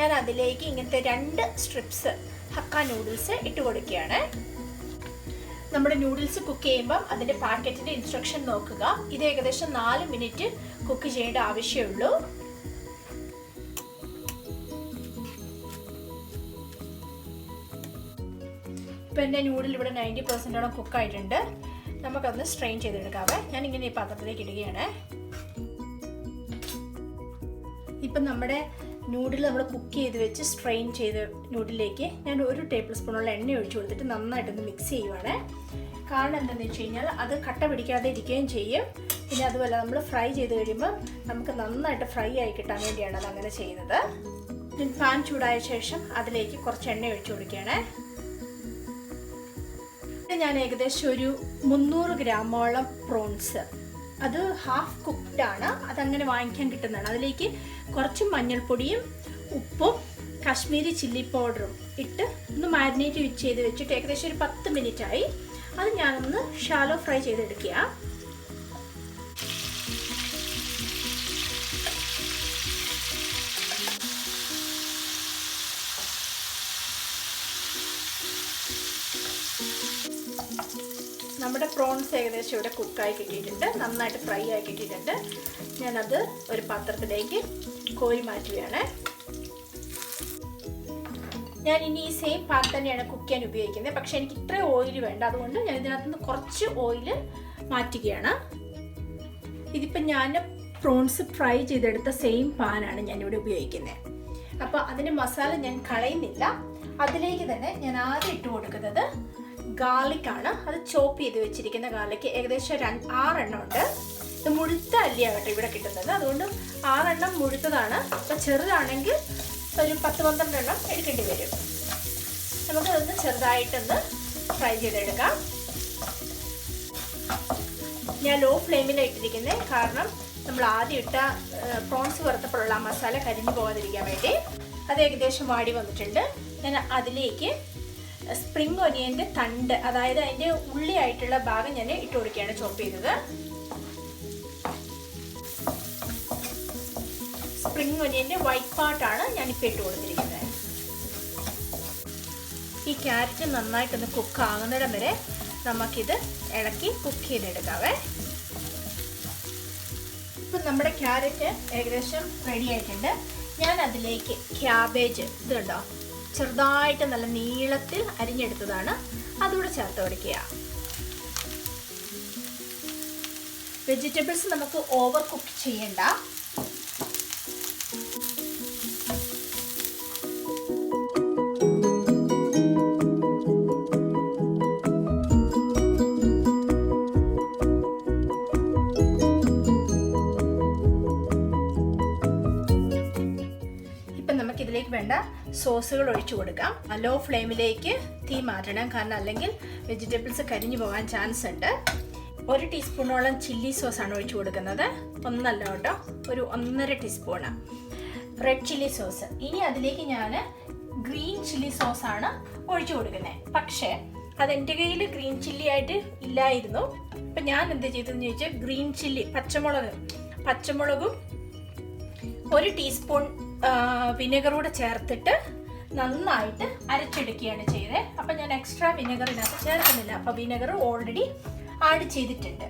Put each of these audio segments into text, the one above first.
ഞാൻ അതിലേക്ക് ഇങ്ങനത്തെ 2 സ്ട്രിപ്സ് ഹക്ക നൂഡിൽസ് ഇട്ട് കൊടുക്കുകയാണ്. നമ്മുടെ നൂഡിൽസ് കുക്ക് ചെയ്യുമ്പം അതിൻ്റെ പാക്കറ്റിൻ്റെ ഇൻസ്ട്രക്ഷൻ നോക്കുക. ഇത് ഏകദേശം 4 മിനിറ്റ് കുക്ക് ചെയ്യേണ്ട ആവശ്യമുള്ളൂ. ഇപ്പം എൻ്റെ നൂഡിൽ ഇവിടെ 90% കുക്കായിട്ടുണ്ട്. നമുക്കതൊന്ന് സ്ട്രെയിൻ ചെയ്തെടുക്കാവേ. ഞാനിങ്ങനെ ഈ പാത്രത്തിലേക്ക് ഇടുകയാണ്. ഇപ്പം നമ്മുടെ നൂഡിൽ നമ്മൾ കുക്ക് ചെയ്ത് വെച്ച് സ്ട്രെയിൻ ചെയ്ത് നൂഡിലേക്ക് ഞാൻ 1 ടേബിൾ സ്പൂണുള്ള എണ്ണ ഒഴിച്ചു കൊടുത്തിട്ട് നന്നായിട്ടൊന്ന് മിക്സ് ചെയ്യുവാണ്. കാരണം എന്താണെന്ന് വെച്ച് കഴിഞ്ഞാൽ അത് കട്ട പിടിക്കാതെ ഇരിക്കുകയും ചെയ്യും. പിന്നെ അതുപോലെ നമ്മൾ ഫ്രൈ ചെയ്ത് കഴിയുമ്പോൾ നമുക്ക് നന്നായിട്ട് ഫ്രൈ ആയി കിട്ടാൻ വേണ്ടിയാണ് അത് അങ്ങനെ ചെയ്യുന്നത്. പാൻ ചൂടായ ശേഷം അതിലേക്ക് കുറച്ച് എണ്ണ ഒഴിച്ചു കൊടുക്കുകയാണ്. ഞാൻ ഏകദേശം ഒരു 300 ഗ്രാമോളം പ്രോൺസ്, അത് ഹാഫ് കുക്ക്ഡ് ആണ്, അതങ്ങനെ വാങ്ങിക്കാൻ കിട്ടുന്നതാണ്. അതിലേക്ക് കുറച്ച് മഞ്ഞൾപ്പൊടിയും ഉപ്പും കാശ്മീരി ചില്ലി പൗഡറും ഇട്ട് ഒന്ന് മാരിനേറ്റ് ചെയ്ത് വെച്ചിട്ട് ഏകദേശം ഒരു 10 മിനിറ്റായി. അത് ഞാനൊന്ന് ഷാലോ ഫ്രൈ ചെയ്തെടുക്കുക. നമ്മുടെ പ്രോൺസ് ഏകദേശം ഇവിടെ കുക്കായി കിട്ടിയിട്ടുണ്ട്, നന്നായിട്ട് ഫ്രൈ ആയി കിട്ടിയിട്ടുണ്ട്. ഞാനത് ഒരു പാത്രത്തിലേക്ക് കോരി മാറ്റുകയാണ്. ഞാൻ ഇനി ഈ സെയിം പാൻ തന്നെയാണ് കുക്ക് ചെയ്യാൻ ഉപയോഗിക്കുന്നത്. പക്ഷേ എനിക്ക് ഇത്ര ഓയിൽ വേണ്ട, അതുകൊണ്ട് ഞാൻ ഇതിനകത്ത് നിന്ന് കുറച്ച് ഓയിൽ മാറ്റുകയാണ്. ഇതിപ്പം ഞാൻ പ്രോൺസ് ഫ്രൈ ചെയ്തെടുത്ത സെയിം പാനാണ് ഞാനിവിടെ ഉപയോഗിക്കുന്നത്. അപ്പോൾ അതിൻ്റെ മസാല ഞാൻ കളയുന്നില്ല. അതിലേക്ക് തന്നെ ഞാൻ ആദ്യം ഇട്ട് കൊടുക്കുന്നത് ഗാർലിക്കാണ്. അത് ചോപ്പ് ചെയ്ത് വെച്ചിരിക്കുന്ന ഗാർലിക്ക് ഏകദേശം 6 എണ്ണം ഉണ്ട്. ഇത് മുഴുത്ത അല്ലിയാണ് കേട്ടോ ഇവിടെ കിട്ടുന്നത്, അതുകൊണ്ട് 6 എണ്ണം മുഴുത്തതാണ്. അപ്പോൾ ചെറുതാണെങ്കിൽ ഒരു 10-12 എണ്ണം എടുക്കേണ്ടി വരും. നമുക്കതൊന്ന് ചെറുതായിട്ടൊന്ന് ഫ്രൈ ചെയ്തെടുക്കാം. ഞാൻ ലോ ഫ്ലെയിമിലാണ് ഇട്ടിരിക്കുന്നത്, കാരണം നമ്മൾ ആദ്യം ഇട്ട പ്രോൺസ് വറുത്തപ്പോഴുള്ള ആ മസാല കരിഞ്ഞു പോകാതിരിക്കാൻ വേണ്ടി. അത് ഏകദേശം വാടി വന്നിട്ടുണ്ട്. ഞാൻ അതിലേക്ക് സ്പ്രിംഗ് ഒനിയൻ്റെ തണ്ട്, അതായത് അതിൻ്റെ ഉള്ളിയായിട്ടുള്ള ഭാഗം ഞാൻ ഇട്ട് കൊടുക്കുകയാണ്, ചോപ്പ് ചെയ്തത്. സ്പ്രിംഗ് ഒനിയൻ്റെ വൈറ്റ് പാർട്ടാണ് ഞാനിപ്പോൾ ഇട്ട് കൊടുത്തിരിക്കുന്നത്. ഈ ക്യാരറ്റ് നന്നായിട്ടൊന്ന് കുക്ക് ആകുന്നിടം വരെ നമുക്കിത് ഇളക്കി കുക്ക് ചെയ്തെടുക്കാവേ. ഇപ്പം നമ്മുടെ ക്യാരറ്റ് ഏകദേശം റെഡി ആയിട്ടുണ്ട്. ഞാൻ അതിലേക്ക് ക്യാബേജ്, ഇത് കണ്ടോ, ചെറുതായിട്ട് നല്ല നീളത്തിൽ അരിഞ്ഞെടുത്തതാണ്, അതുകൂടെ ചേർത്ത് കൊടുക്കുക. വെജിറ്റബിൾസ് നമുക്ക് ഓവർ കുക്ക് ചെയ്യണ്ട. ഇതിലേക്ക് വേണ്ട സോസുകൾ ഒഴിച്ചു കൊടുക്കാം. ലോ ഫ്ലെയിമിലേക്ക് തീ മാറ്റണം, കാരണം അല്ലെങ്കിൽ വെജിറ്റബിൾസ് കരിഞ്ഞു പോകാൻ ചാൻസ് ഉണ്ട്. 1 ടീസ്പൂണോളം ചില്ലി സോസാണ് ഒഴിച്ചു കൊടുക്കുന്നത്. ഒന്നല്ല കേട്ടോ, ഒരു 1.5 ടീസ്പൂണ് റെഡ് ചില്ലി സോസ്. ഇനി അതിലേക്ക് ഞാൻ ഗ്രീൻ ചില്ലി സോസാണ് ഒഴിച്ചു കൊടുക്കുന്നത്. പക്ഷേ അതെൻ്റെ കയ്യിൽ ഗ്രീൻ ചില്ലി ആയിട്ട് ഇല്ലായിരുന്നു. അപ്പം ഞാൻ എന്ത് ചെയ്തതെന്ന് ചോദിച്ചാൽ ഗ്രീൻ ചില്ലി പച്ചമുളകും 1 ടീസ്പൂൺ വിനെഗറൂടെ ചേർത്തിട്ട് നന്നായിട്ട് അരച്ചെടുക്കുകയാണ് ചെയ്തത്. അപ്പം ഞാൻ എക്സ്ട്രാ വിനെഗർ ഇതിനകത്ത് ചേർക്കുന്നില്ല. അപ്പോൾ വിനെഗർ ഓൾറെഡി ആഡ് ചെയ്തിട്ടുണ്ട്.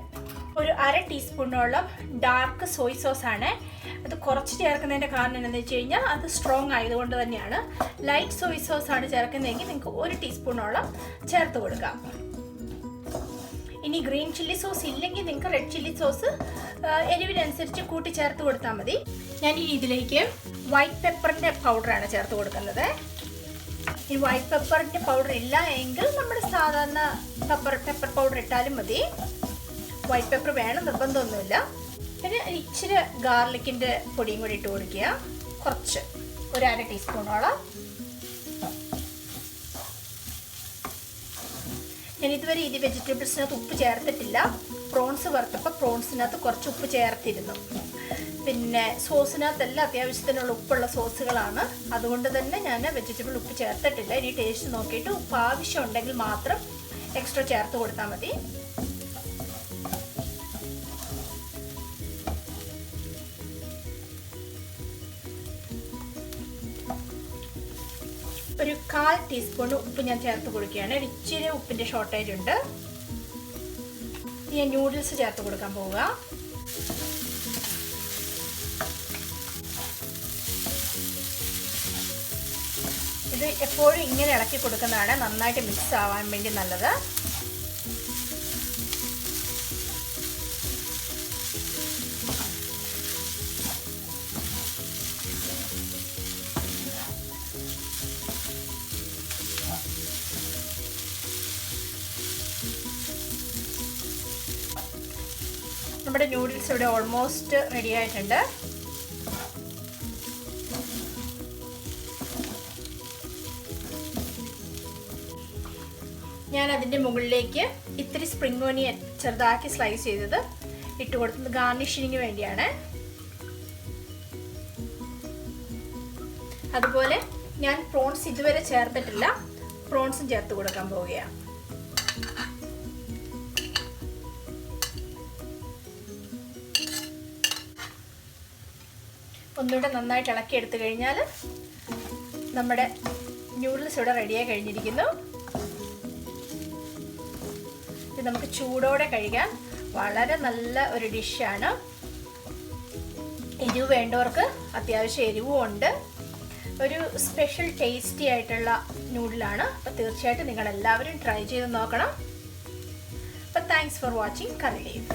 ഒരു 1/2 ടീസ്പൂണോളം ഡാർക്ക് സോയ് സോസാണ്. അത് കുറച്ച് ചേർക്കുന്നതിൻ്റെ കാരണം എന്താണെന്ന് വെച്ച് കഴിഞ്ഞാൽ അത് സ്ട്രോങ് ആയതുകൊണ്ട് തന്നെയാണ്. ലൈറ്റ് സോയ് സോസാണ് ചേർക്കുന്നതെങ്കിൽ നിങ്ങൾക്ക് 1 ടീസ്പൂണോളം ചേർത്ത് കൊടുക്കാം. ഇനി ഗ്രീൻ ചില്ലി സോസ് ഇല്ലെങ്കിൽ നിങ്ങൾക്ക് റെഡ് ചില്ലി സോസ് എരിവിനനുസരിച്ച് കൂട്ടി ചേർത്ത് കൊടുത്താൽ മതി. ഞാൻ ഈ ഇതിലേക്ക് വൈറ്റ് പെപ്പറിൻ്റെ പൗഡറാണ് ചേർത്ത് കൊടുക്കുന്നത്. ഈ വൈറ്റ് പെപ്പറിൻ്റെ പൗഡർ ഇല്ല എങ്കിൽ നമ്മുടെ സാധാരണ പെപ്പർ പൗഡർ ഇട്ടാലും മതി. വൈറ്റ് പെപ്പർ വേണം നിർബന്ധമൊന്നുമില്ല. പിന്നെ ഇച്ചിരി ഗാർലിക്കിൻ്റെ പൊടിയും കൂടി ഇട്ട് കൊടുക്കുക, കുറച്ച്, ഒരു 1/2 ടീസ്പൂണോളം. ഞാൻ ഇതുവരെ ഇത് വെജിറ്റബിൾസിനകത്ത് ഉപ്പ് ചേർത്തിട്ടില്ല. പ്രോൺസ് വറുത്തപ്പോൾ പ്രോൺസിനകത്ത് കുറച്ച് ഉപ്പ് ചേർത്തിരുന്നു. പിന്നെ സോസിനകത്തെല്ലാം അത്യാവശ്യത്തിനുള്ള ഉപ്പുള്ള സോസുകളാണ്, അതുകൊണ്ട് തന്നെ ഞാൻ വെജിറ്റബിൾ ഉപ്പ് ചേർത്തിട്ടില്ല. ഇനി ടേസ്റ്റ് നോക്കിയിട്ട് ഉപ്പ് ആവശ്യമുണ്ടെങ്കിൽ മാത്രം എക്സ്ട്രാ ചേർത്ത് കൊടുത്താൽ മതി. ഒരു 1/4 ടീസ്പൂൺ ഉപ്പ് ഞാൻ ചേർത്ത് കൊടുക്കുകയാണ്. ഇച്ചിരി ഉപ്പിൻ്റെ ഷോർട്ടേജ് ഉണ്ട്. ഞാൻ നൂഡിൽസ് ചേർത്ത് കൊടുക്കാൻ പോവുക. ഇത് എപ്പോഴും ഇങ്ങനെ ഇളക്കി കൊടുക്കുന്നതാണ് നന്നായിട്ട് മിക്സ് ആവാൻ വേണ്ടി നല്ലത്. നമ്മുടെ നൂഡിൽസ് ഇവിടെ ഓൾമോസ്റ്റ് റെഡി ആയിട്ടുണ്ട്. ഞാൻ അതിൻ്റെ മുകളിലേക്ക് ഇത്തിരി സ്പ്രിംഗ് ഓണിയൻ ചെറുതാക്കി സ്ലൈസ് ചെയ്തത് ഇട്ട് കൊടുത്തത് ഗാർണിഷിങ്ങിന് വേണ്ടിയാണ്. അതുപോലെ ഞാൻ പ്രോൺസ് ഇതുവരെ ചേർത്തിട്ടില്ല, പ്രോൺസും ചേർത്ത് കൊടുക്കാൻ പോവുകയാണ്. ഒന്നുകൂടെ നന്നായിട്ട് ഇളക്കി എടുത്തു കഴിഞ്ഞാൽ നമ്മുടെ നൂഡിൽസ് ഇവിടെ റെഡിയായി കഴിഞ്ഞിരിക്കുന്നു. ഇത് നമുക്ക് ചൂടോടെ കഴിക്കാൻ വളരെ നല്ല ഒരു ഡിഷാണ്. എരിവ് വേണ്ടവർക്ക് അത്യാവശ്യം എരിവും ഉണ്ട്. ഒരു സ്പെഷ്യൽ ടേസ്റ്റി ആയിട്ടുള്ള നൂഡിലാണ്. അപ്പോൾ തീർച്ചയായിട്ടും നിങ്ങളെല്ലാവരും ട്രൈ ചെയ്ത് നോക്കണം. അപ്പോൾ thanks for watching curry leave.